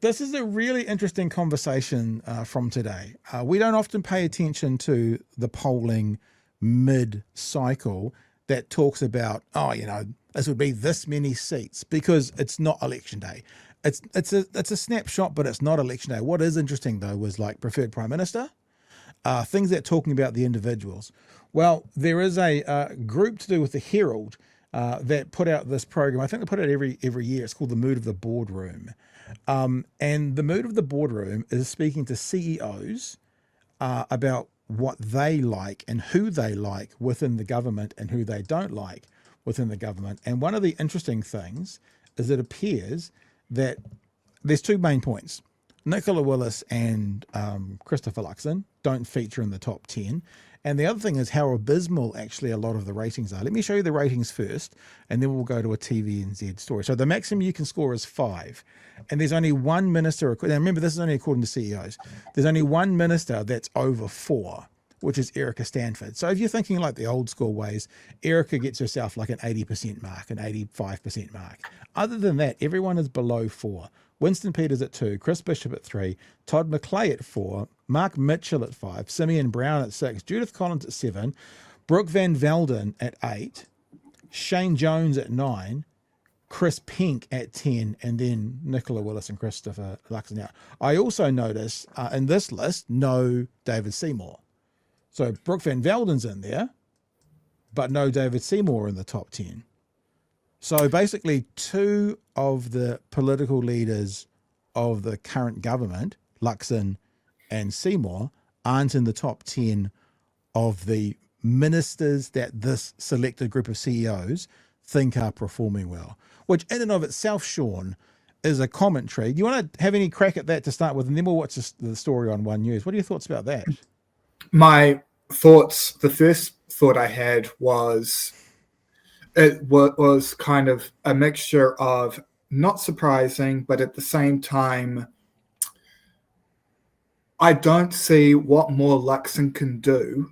This is a really interesting conversation from today. We don't often pay attention to the polling mid-cycle that talks about, this would be this many seats, because it's not election day. It's a snapshot, but it's not election day. What is interesting, though, was like preferred prime minister, things that talking about the individuals. Well, there is a group to do with the Herald that put out this program. I think they put it every year. It's called The Mood of the Boardroom. And the Mood of the Boardroom is speaking to CEOs about what they like and who they like within the government and who they don't like within the government. And one of the interesting things is it appears that there's two main points. Nicola Willis and Christopher Luxon don't feature in the top 10. And the other thing is how abysmal actually a lot of the ratings are. Let me show you the ratings first, and then we'll go to a TVNZ story. So the maximum you can score is 5. And there's only one minister. Now remember, this is only according to CEOs. There's only one minister that's over 4, which is Erica Stanford. So if you're thinking like the old school ways, Erica gets herself like an 80% mark, an 85% mark. Other than that, everyone is below 4. Winston Peters at 2, Chris Bishop at 3, Todd McClay at 4, Mark Mitchell at 5, Simeon Brown at 6, Judith Collins at 7, Brooke Van Velden at 8, Shane Jones at 9, Chris Pink at 10, and then Nicola Willis and Christopher Luxon. Now, I also notice in this list, no David Seymour. So Brooke Van Velden's in there, but no David Seymour in the top 10. So basically 2 of the political leaders of the current government, Luxon and Seymour, aren't in the top 10 of the ministers that this selected group of CEOs think are performing well, which in and of itself, Sean, is a commentary. Do you want to have any crack at that to start with, and then we'll watch the story on One News? What are your thoughts about that? My thoughts, the first thought I had was it was kind of a mixture of not surprising, but at the same time, I don't see what more Luxon can do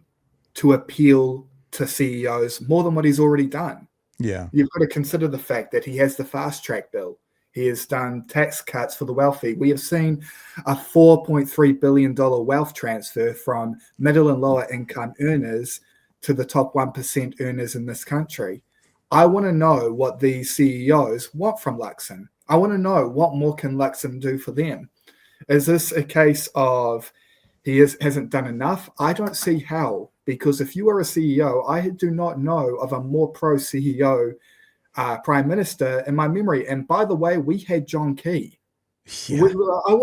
to appeal to CEOs more than what he's already done. Yeah. You've got to consider the fact that he has the fast track bill. He has done tax cuts for the wealthy. We have seen a $4.3 billion wealth transfer from middle and lower income earners to the top 1% earners in this country. I want to know what these CEOs want from Luxon. I want to know what more can Luxon do for them. Is this a case of he hasn't done enough? I don't see how, because if you are a CEO, I do not know of a more pro-CEO prime minister in my memory. And by the way, we had John Key. Yeah. I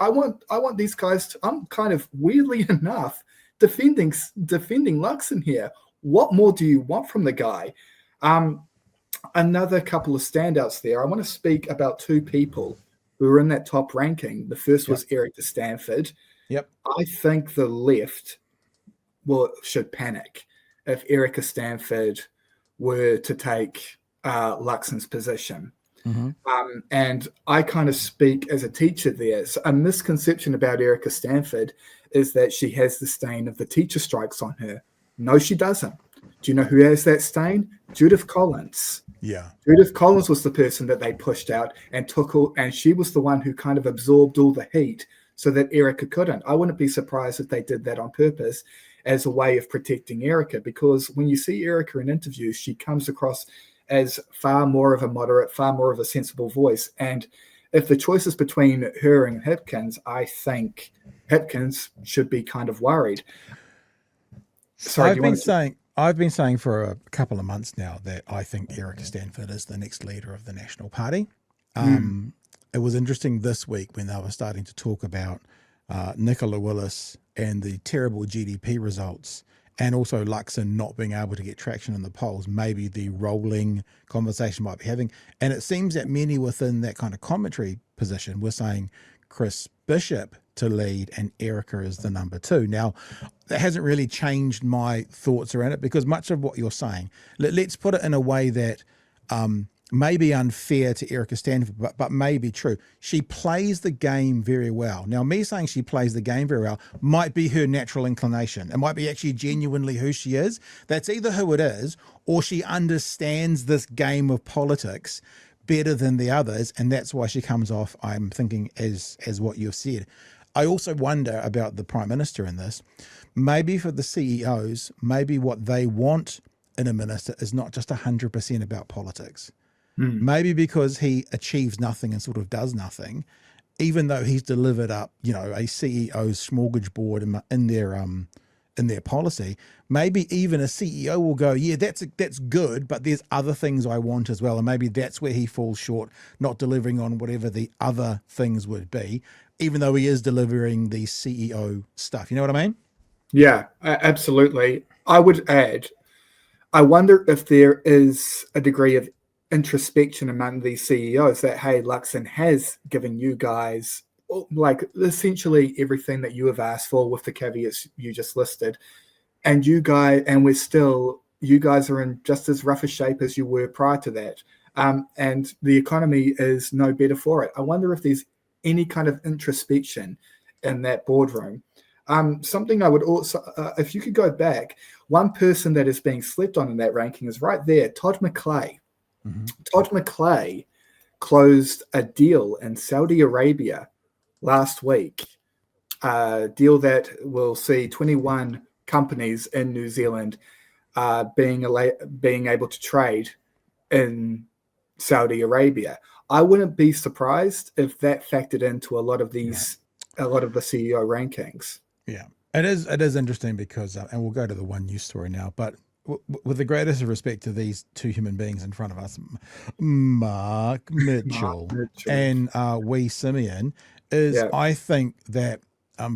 want these guys to, I'm kind of weirdly enough defending Luxon here. What more do you want from the guy? Another couple of standouts there. I want to speak about 2 people who were in that top ranking. The first was Erica Stanford. Yep. I think the left should panic if Erica Stanford were to take Luxon's position. Mm-hmm. And I kind of speak as a teacher there. So a misconception about Erica Stanford is that she has the stain of the teacher strikes on her. No, she doesn't. Do you know who has that stain? Judith Collins. Yeah. Judith Collins was the person that they pushed out and and she was the one who kind of absorbed all the heat so that Erica couldn't. I wouldn't be surprised if they did that on purpose as a way of protecting Erica, because when you see Erica in interviews, she comes across as far more of a moderate, far more of a sensible voice. And if the choice is between her and Hipkins, I think Hipkins should be kind of worried. Sorry, I've been saying for a couple of months now that I think Erica Stanford is the next leader of the National Party. It was interesting this week when they were starting to talk about Nicola Willis and the terrible GDP results, and also Luxon not being able to get traction in the polls. Maybe the rolling conversation might be having. And it seems that many within that kind of commentary position were saying Chris Bishop to lead and Erica is the number 2. Now, that hasn't really changed my thoughts around it, because much of what you're saying, let's put it in a way that may be unfair to Erica Stanford, but may be true. She plays the game very well. Now, me saying she plays the game very well might be her natural inclination. It might be actually genuinely who she is. That's either who it is, or she understands this game of politics better than the others, and that's why she comes off, I'm thinking, as what you've said. I also wonder about the Prime Minister in this. Maybe for the CEOs, maybe what they want in a minister is not just 100% about politics. Maybe because he achieves nothing and sort of does nothing, even though he's delivered up, a CEO's smorgasbord in their policy, maybe even a CEO will go, yeah, that's good, but there's other things I want as well. And maybe that's where he falls short, not delivering on whatever the other things would be, even though he is delivering the CEO stuff. You know what I mean? Yeah, absolutely. I would add, I wonder if there is a degree of introspection among these CEOs that, hey, Luxon has given you guys like essentially everything that you have asked for with the caveats you just listed. And you guys are in just as rough a shape as you were prior to that. And the economy is no better for it. I wonder if there's any kind of introspection in that boardroom. Something I would also, if you could go back, one person that is being slept on in that ranking is right there, Todd McClay. Todd McClay closed a deal in Saudi Arabia last week, a deal that will see 21 companies in New Zealand being able to trade in Saudi Arabia. I wouldn't be surprised if that factored into a lot of the CEO rankings. Yeah, it is interesting because, and we'll go to the one news story now, but with the greatest respect to these two human beings in front of us, Mark Mitchell and Wee Simeon, I think that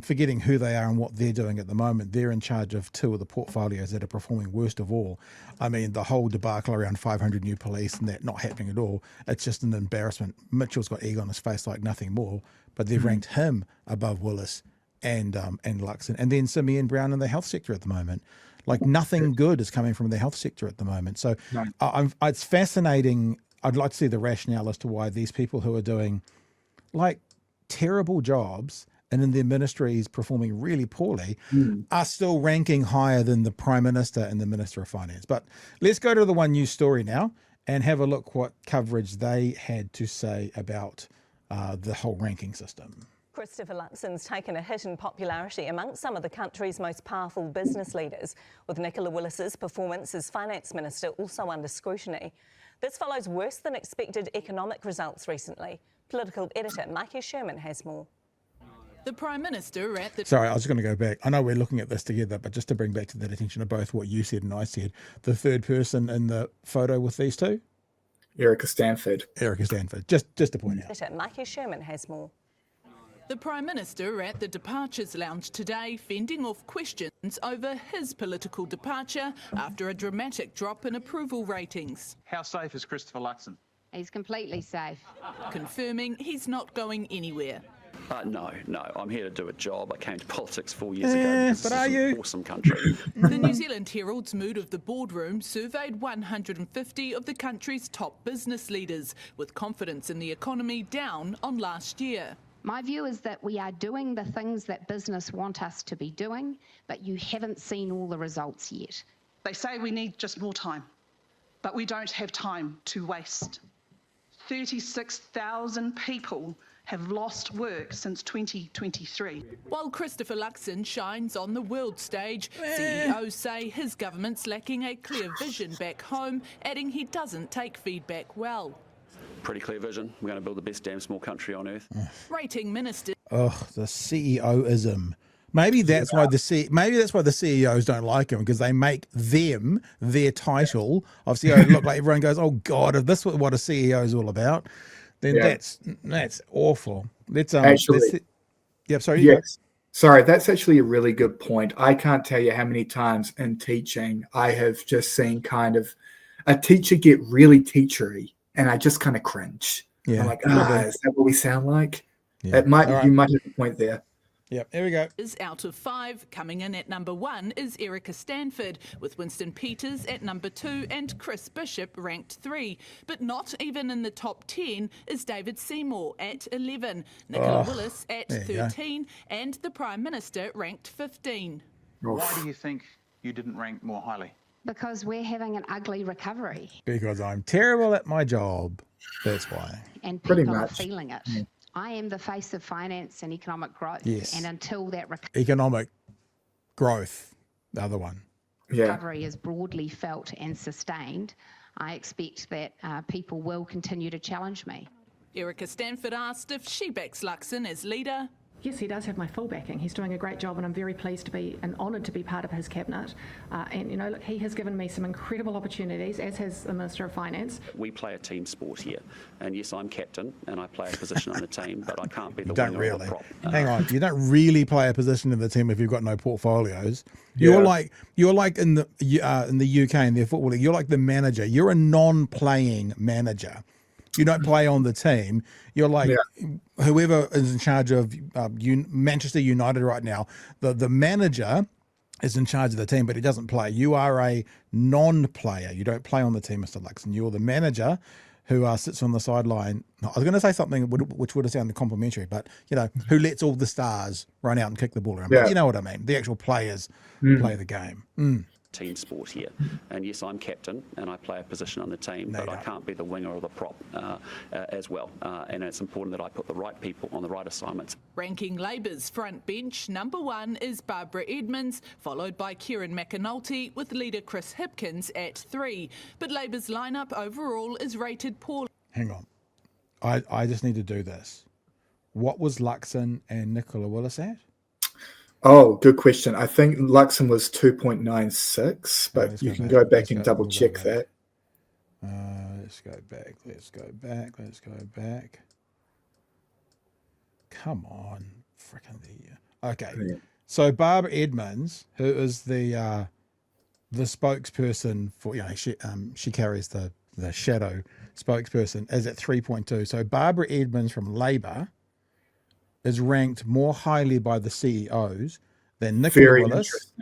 forgetting who they are and what they're doing at the moment, they're in charge of two of the portfolios that are performing worst of all. I mean, the whole debacle around 500 new police and that not happening at all, it's just an embarrassment. Mitchell's got egg on his face like nothing more, but they've ranked him above Willis and Luxon, and then Simeon Brown in the health sector at the moment. Like nothing good is coming from the health sector at the moment. So it's fascinating. I'd like to see the rationale as to why these people who are doing like terrible jobs and in their ministries performing really poorly are still ranking higher than the Prime Minister and the Minister of Finance. But let's go to the one news story now and have a look what coverage they had to say about the whole ranking system. Christopher Luxon's taken a hit in popularity amongst some of the country's most powerful business leaders, with Nicola Willis's performance as finance minister also under scrutiny. This follows worse than expected economic results recently. Political editor Mikey Sherman has more. The Prime Minister at the... Sorry, I was going to go back. I know we're looking at this together, but just to bring back to that attention of both what you said and I said, the third person in the photo with these two? Erica Stanford. Just to point out. Editor Mikey Sherman has more. The Prime Minister at the Departures Lounge today fending off questions over his political departure after a dramatic drop in approval ratings. How safe is Christopher Luxon? He's completely safe. Confirming he's not going anywhere. No, I'm here to do a job. I came to politics 4 years ago. But are you? An awesome country. The New Zealand Herald's Mood of the Boardroom surveyed 150 of the country's top business leaders, with confidence in the economy down on last year. My view is that we are doing the things that business want us to be doing, but you haven't seen all the results yet. They say we need just more time, but we don't have time to waste. 36,000 people have lost work since 2023. While Christopher Luxon shines on the world stage, CEOs say his government's lacking a clear vision back home, adding he doesn't take feedback well. Pretty clear vision. We're going to build the best damn small country on earth. Rating minister. Oh, the CEO-ism. Maybe that's why the CEOs don't like him, because they make them their title of CEO look like everyone goes, oh God, if this is what a CEO is all about, then that's awful. Let's actually. Sorry. Yes. Sorry, that's actually a really good point. I can't tell you how many times in teaching I have just seen kind of a teacher get really teachery, and I just kind of cringe. Yeah. I'm like, is that what we sound like? Yeah. You might have a point there. Yep, here we go. Is out of 5. Coming in at number 1 is Erica Stanford, with Winston Peters at number 2 and Chris Bishop ranked 3. But not even in the top 10 is David Seymour at 11, Nicola Willis at 13, and the Prime Minister ranked 15. Why do you think you didn't rank more highly? Because we're having an ugly recovery. Because I'm terrible at my job. That's why. And Pretty people are much. feeling it. Yeah. I am the face of finance and economic growth. Yes. And until that Economic growth, the other one. Yeah. recovery is broadly felt and sustained, I expect that people will continue to challenge me. Erica Stanford asked if she backs Luxon as leader. Yes, he does have my full backing. He's doing a great job, and I'm very pleased to be and honoured to be part of his cabinet. And, you know, look, he has given me some incredible opportunities, as has the Minister of Finance. We play a team sport here, and yes, I'm captain, and I play a position on the team, but I can't be the You don't winger or really. the prop. Hang on. You don't really play a position in the team if you've got no portfolios. You're like in the UK in their football league. You're like the manager. You're a non-playing manager. You don't play on the team. You're like whoever is in charge of Manchester United right now. The manager is in charge of the team, but he doesn't play. You are a non-player. You don't play on the team, Mr. Luxon. You're the manager who sits on the sideline. I was going to say something which would have sounded complimentary, but, you know, who lets all the stars run out and kick the ball around. But you know what I mean. The actual players play the game. Team sport here, and yes, I'm captain, and I play a position on the team, but I can't be the winger or the prop as well. And it's important that I put the right people on the right assignments. Ranking Labour's front bench, number 1 is Barbara Edmonds, followed by Kieran McAnulty, with leader Chris Hipkins at 3. But Labour's lineup overall is rated poorly. Hang on. I just need to do this. What was Luxon and Nicola Willis at? Oh, good question. I think Luxon was 2.96, but you can go back and double check that. Let's go back. Come on. Freaking okay. Yeah. So Barb Edmonds, who is the spokesperson for, you know, she carries the shadow spokesperson, is at 3.2. So Barbara Edmonds from Labour is ranked more highly by the CEOs than Nicola Willis,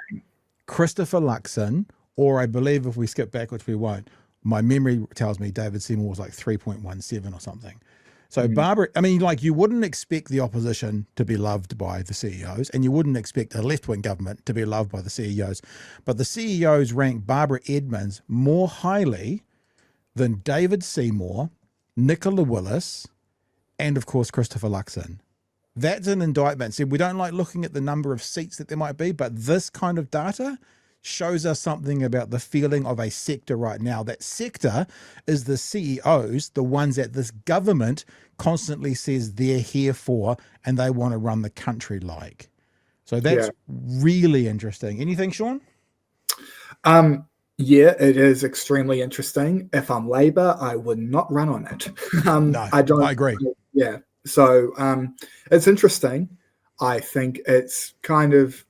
Christopher Luxon, or I believe if we skip back, which we won't, my memory tells me David Seymour was like 3.17 or something. So Barbara, I mean, like, you wouldn't expect the opposition to be loved by the CEOs, and you wouldn't expect a left-wing government to be loved by the CEOs. But the CEOs rank Barbara Edmonds more highly than David Seymour, Nicola Willis, and of course Christopher Luxon. That's an indictment. See, we don't like looking at the number of seats that there might be, but this kind of data shows us something about the feeling of a sector right now. That sector is the CEOs, the ones that this government constantly says they're here for and they want to run the country like. So that's really interesting. Anything, Sean? Yeah, it is extremely interesting. If I'm Labour, I would not run on it. No, I agree. Yeah. So it's interesting. I think it's kind of,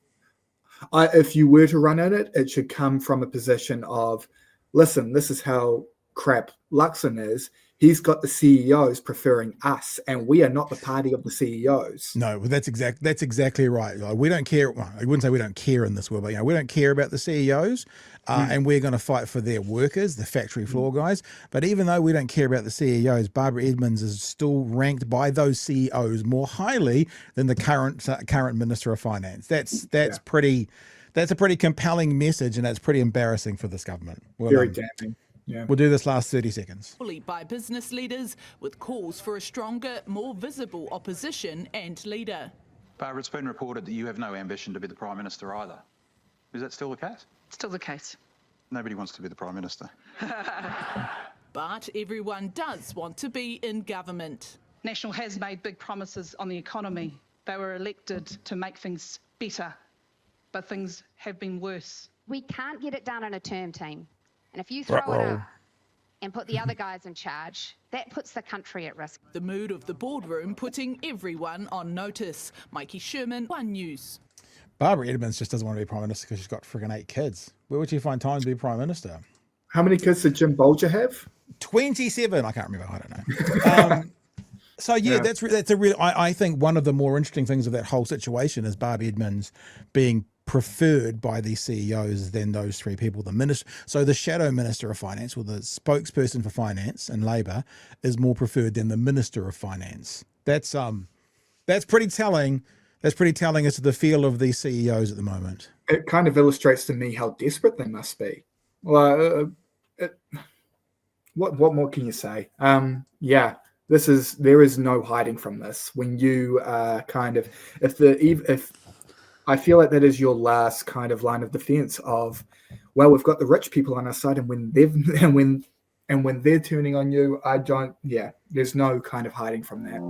if you were to run at it, it should come from a position of, listen, this is how crap Luxon is. He's got the CEOs preferring us, and we are not the party of the CEOs. No, that's exactly right. Like, we don't care. Well, I wouldn't say we don't care in this world, but, you know, we don't care about the CEOs, and we're going to fight for their workers, the factory floor guys. But even though we don't care about the CEOs, Barbara Edmonds is still ranked by those CEOs more highly than the current Minister of Finance. That's a pretty compelling message, and that's pretty embarrassing for this government. Well, very damning. Yeah. We'll do this last 30 seconds. By business leaders, with calls for a stronger, more visible opposition and leader. Barbara, it's been reported that you have no ambition to be the Prime Minister either. Is that still the case? Still the case. Nobody wants to be the Prime Minister. But everyone does want to be in government. National has made big promises on the economy. They were elected to make things better, but things have been worse. We can't get it done in a term, team. And if you throw it up and put the other guys in charge, that puts the country at risk. The mood of the boardroom putting everyone on notice. Mikey Sherman, One News. Barbara Edmonds just doesn't want to be Prime Minister because she's got friggin' 8 kids. Where would she find time to be Prime Minister? How many kids did Jim Bolger have? 27. I can't remember. I don't know. So yeah, that's a real. I think one of the more interesting things of that whole situation is Barb Edmonds being preferred by the CEOs than those 3 people. The minister, so the shadow Minister of Finance, or the spokesperson for finance and Labour, is more preferred than the Minister of Finance. That's pretty telling. That's pretty telling as to the feel of these CEOs at the moment. It kind of illustrates to me how desperate they must be. Well, what more can you say? Yeah, there is no hiding from this. When you if I feel like that is your last kind of line of defense of, well, we've got the rich people on our side, and when they're turning on you, there's no kind of hiding from that.